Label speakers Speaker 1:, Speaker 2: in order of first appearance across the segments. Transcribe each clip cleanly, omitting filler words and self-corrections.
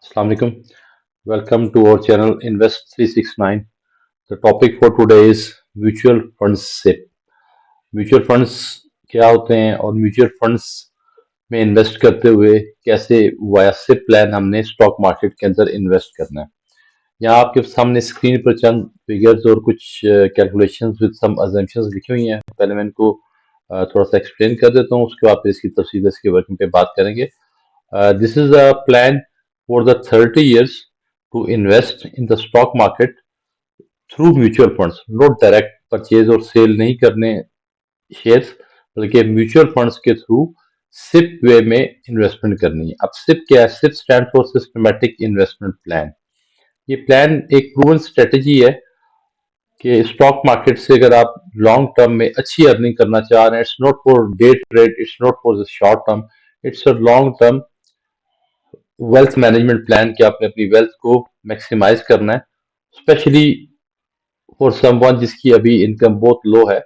Speaker 1: Assalamu alaikum. Welcome to our channel Invest 369. The topic for today is mutual funds SIP. Mutual funds क्या होते हैं और mutual funds में invest करते हुए कैसे वाया सिप प्लान हमने स्टॉक मार्केट के अंदर इन्वेस्ट करना है। यहाँ आपके सामने स्क्रीन पर चंद फिगर्स और कुछ कैलकुलेशंस विद सम अजम्पशंस लिखी हुई हैं। पहले मैं इनको थोड़ा सा एक्सप्लेन कर देता हूँ, उसके बाद फिर इसकी तफसील इसकी वर्किंग पे बात करेंगे। This is a plan for the 30 years to invest in the stock market through mutual funds, not direct purchase और सेल नहीं करने शेयर्स, बल्कि म्यूचुअल फंड्स के थ्रू सिप वे में इन्वेस्टमेंट करनी है। अब सिप क्या है? SIP stand for systematic investment plan. ये प्लान एक प्रूवन स्ट्रेटेजी है कि स्टॉक मार्केट से अगर आप लॉन्ग टर्म में अच्छी अर्निंग करना चाह रहे हैं, it's not for day trade, it's not for the short term, it's a long term wealth management plan कि आपने अपनी वेल्थ को मैक्सिमाइज करना है, स्पेशली फॉर समवन जिसकी अभी इनकम बहुत लो है।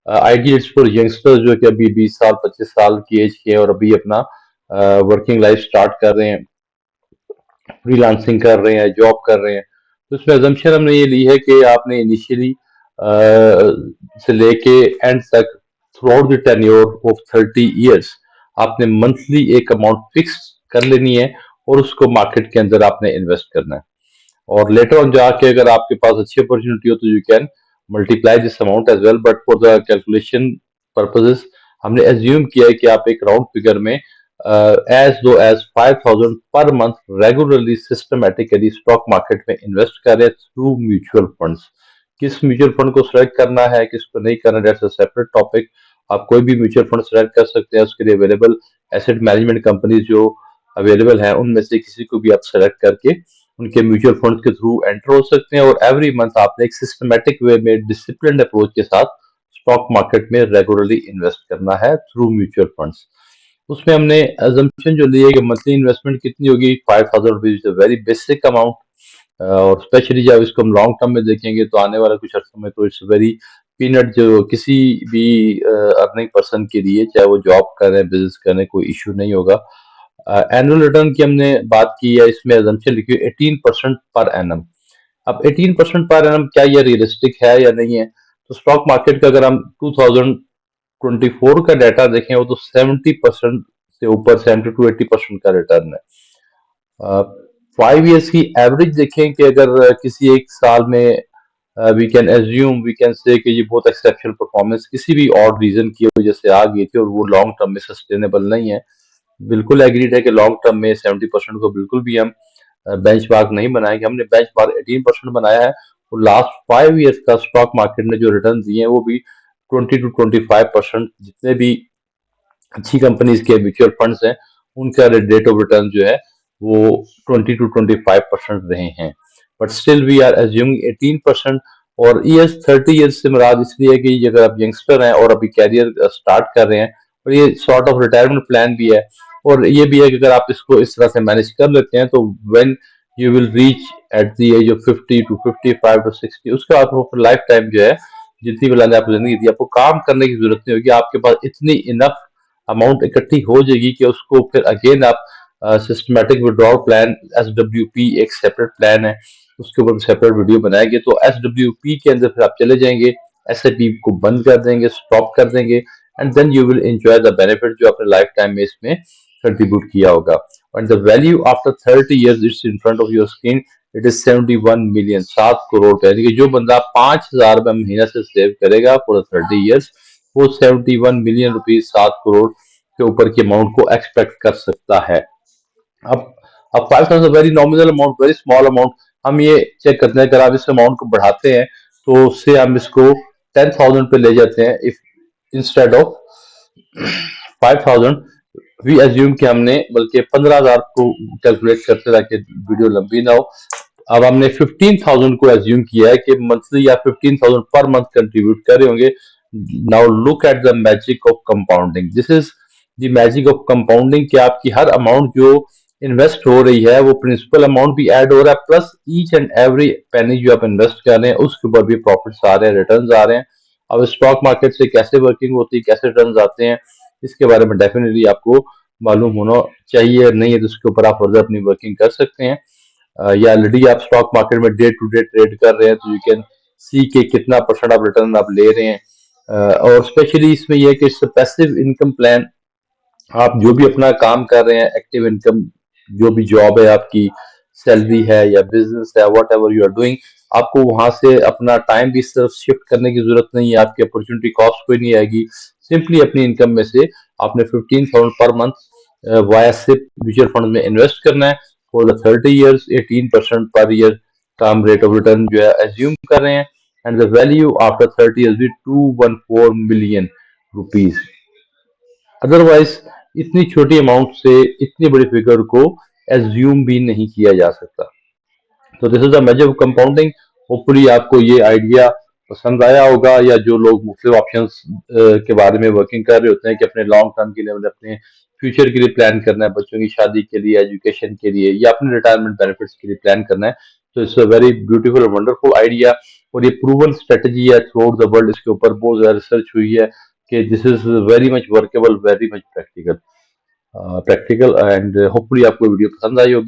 Speaker 1: आइडियल इट्स फॉर यंगस्टर्स जो कि अभी 20 साल 25 साल की एज के हैं और अभी अपना वर्किंग लाइफ स्टार्ट कर रहे हैं, फ्रीलांसिंग कर रहे हैं, जॉब कर रहे हैं। तो इसमें अजम्पशन हमने ये ली है कि आपने इनिशियली से लेके एंड तक through out the tenure of 30 years आपने मंथली एक अमाउंट फिक्स कर लेनी है और उसको मार्केट के अंदर आपने इन्वेस्ट करना है। और लेटर ऑन जाके अगर आपके पास अच्छी अपॉर्चुनिटी हो तो you can multiply this amount as well, but for the calculation purposes हमने एज्यूम किया है कि आप एक राउंड फिगर में as low as 5,000 per month regularly systematically stock market में इन्वेस्ट करें थ्रू म्यूचुअल फंड्स। किस म्यूचुअल फंड को सिलेक्ट करना है, किसको नहीं करना, दैट्स अ सेपरेट टॉपिक। आप कोई भी म्यूचुअल फंड सिलेक्ट कर सकते हैं, उसके लिए अवेलेबल एसेट मैनेजमेंट कंपनीज जो अवेलेबल है उनमें से किसी को भी आप सेलेक्ट करके उनके म्यूचुअल फंड के थ्रू एंटर हो सकते हैं। और एवरी मंथ आपने एक सिस्टमेटिक वे में डिसिप्लिन अप्रोच के साथ स्टॉक मार्केट में रेगुलरली इन्वेस्ट करना है थ्रू म्यूचुअल फंड्स। उसमें हमने अजम्पशन जो ली है कि मंथली इन्वेस्टमेंट कितनी होगी, 5,000 रुपीज, वेरी बेसिक अमाउंट। और स्पेशली जब इसको हम लॉन्ग टर्म में देखेंगे तो आने वाला कुछ अर्से में तो इट्स वेरी पीनट, जो किसी भी अर्निंग पर्सन के लिए, चाहे वो जॉब करें बिजनेस करें, कोई इशू नहीं होगा। एनुअल रिटर्न की हमने बात की है, इसमें assumption लिखी है 18% पर एनम। अब 18% पर एनम क्या ये रियलिस्टिक है या नहीं है? तो स्टॉक मार्केट का अगर हम 2024 का डाटा देखें वो तो 70% से ऊपर, 70 to 80% का रिटर्न है। 5 इयर्स की एवरेज देखें कि अगर किसी एक साल में we can assume, we can say कि ये बहुत एक्सेप्शनल परफॉर्मेंस किसी भी और रीजन की वजह से आ गई थी और वो लॉन्ग टर्म में सस्टेनेबल नहीं है। बिल्कुल एग्रीड है कि लॉन्ग टर्म में 70% को बिल्कुल भी हम बेंचमार्क नहीं बनाएंगे। हमने बेंचमार्क 18% बनाया है और लास्ट 5 इयर्स का स्टॉक मार्केट ने जो रिटर्न दिए हैं वो भी 20 to 25%। जितने भी अच्छी कंपनीज के म्यूचुअल फंड्स हैं उनका रेट ऑफ रिटर्न जो है वो 20 to 25% रहे हैं, but still we are assuming 18%। और ईयर्स 30 ईयर्स से मुराद इसलिए कि अगर आप यंगस्टर हैं और अभी कैरियर स्टार्ट कर रहे हैं, और ये सॉर्ट ऑफ रिटायरमेंट प्लान भी है। और ये भी है कि अगर आप इसको इस तरह से मैनेज कर लेते हैं तो when you will reach at the age of 50 to 55 to 60, उसके बाद वो लाइफ टाइम जो है, जितनी भी लाने आपको जिंदगी दी, आपको काम करने की जरूरत नहीं होगी। आपके पास इतनी इनफ अमाउंट इकट्ठी हो जाएगी कि उसको फिर अगेन आप सिस्टमेटिक विड्रॉल प्लान, SWP एक सेपरेट प्लान है, उसके ऊपर सेपरेट वीडियो बनाएंगे। तो SWP के अंदर फिर आप चले जाएंगे, SIP को बंद कर देंगे, स्टॉप कर देंगे, and then you will enjoy the benefit जो आपने लाइफ टाइम में इसमें कंट्रीब्यूट किया होगा। And the value after 30 years its in front of your screen, it is 71 million, 7 crore का। यानी कि जो बंदा 5,000 रुपए महीना से सेव करेगा फॉर 30 इयर्स, वो 71 मिलियन रुपीज, 7 करोड़ के ऊपर की अमाउंट को एक्सपेक्ट कर सकता है। अब अब 5,000 very nominal amount, very small amount. हम ये चेक करते हैं, अगर आप इस अमाउंट को बढ़ाते हैं तो उससे हम इसको 10,000 पे ले जाते हैं। If instead of 5,000 we assume कि हमने बल्कि 15,000 को कैलकुलेट करते ताकि वीडियो लंबी ना हो। अब हमने 15,000 को एज्यूम किया है कि मंथली या 15,000 पर मंथ कंट्रीब्यूट कर रहे होंगे। Now look at the magic of compounding, this is the magic of compounding कि आपकी हर अमाउंट जो इन्वेस्ट हो रही है वो प्रिंसिपल अमाउंट भी ऐड हो रहा है, plus each and every penny जो आप इन्वेस्ट कर रहे हैं उसके ऊपर भी प्रॉफिट्स आ रहे हैं, रिटर्न्स आ रहे हैं। अब स्टॉक मार्केट से कैसे वर्किंग होती है, कैसे रिटर्न्स आते हैं, इसके बारे में डेफिनेटली आपको मालूम होना चाहिए, नहीं है तो उसके ऊपर आप फर्दर अपनी वर्किंग कर सकते हैं। या ऑलरेडी आप स्टॉक मार्केट में डे टू डे ट्रेड कर रहे हैं तो यू कैन सी के कितना परसेंट आप रिटर्न आप ले रहे हैं। और स्पेशली इसमें यह है कि इससे पैसिव इनकम प्लान, आप जो भी अपना काम कर रहे हैं, एक्टिव इनकम जो भी जॉब है आपकी, सैलरी है या बिजनेस है, whatever you are doing, आपको वहां से अपना टाइम भी इस तरफ शिफ्ट करने की जरूरत नहीं है, आपकी अपॉर्चुनिटी कॉस्ट कोई नहीं आएगी। सिंपली अपनी इनकम में से आपने 15,000 per month via SIP mutual fund में इन्वेस्ट करना है for the 30 years. 18% per year term rate of return जो है एज्यूम कर रहे हैं, and the value after 30 years भी 214 मिलियन रुपीज। अदरवाइज इतनी छोटी अमाउंट से इतनी बड़ी फिगर को एज्यूम भी नहीं किया जा सकता। तो this is the measure of compounding. Hopefully आपको ये आइडिया पसंद आया होगा, या जो लोग मुख्तलिफ ऑप्शंस के बारे में वर्किंग कर रहे होते हैं कि अपने लॉन्ग टर्म के लिए, मतलब अपने फ्यूचर के लिए प्लान करना है, बच्चों की शादी के लिए, एजुकेशन के लिए, या अपने रिटायरमेंट बेनिफिट्स के लिए प्लान करना है, तो इट्स अ वेरी ब्यूटीफुल और वंडरफुल आइडिया। और ये प्रूवन स्ट्रेटजी है थ्रू आउट द वर्ल्ड, इसके ऊपर बहुत ज्यादा रिसर्च हुई है कि this is very much workable, very much practical. And hopefully आपको वीडियो पसंद आई होगी।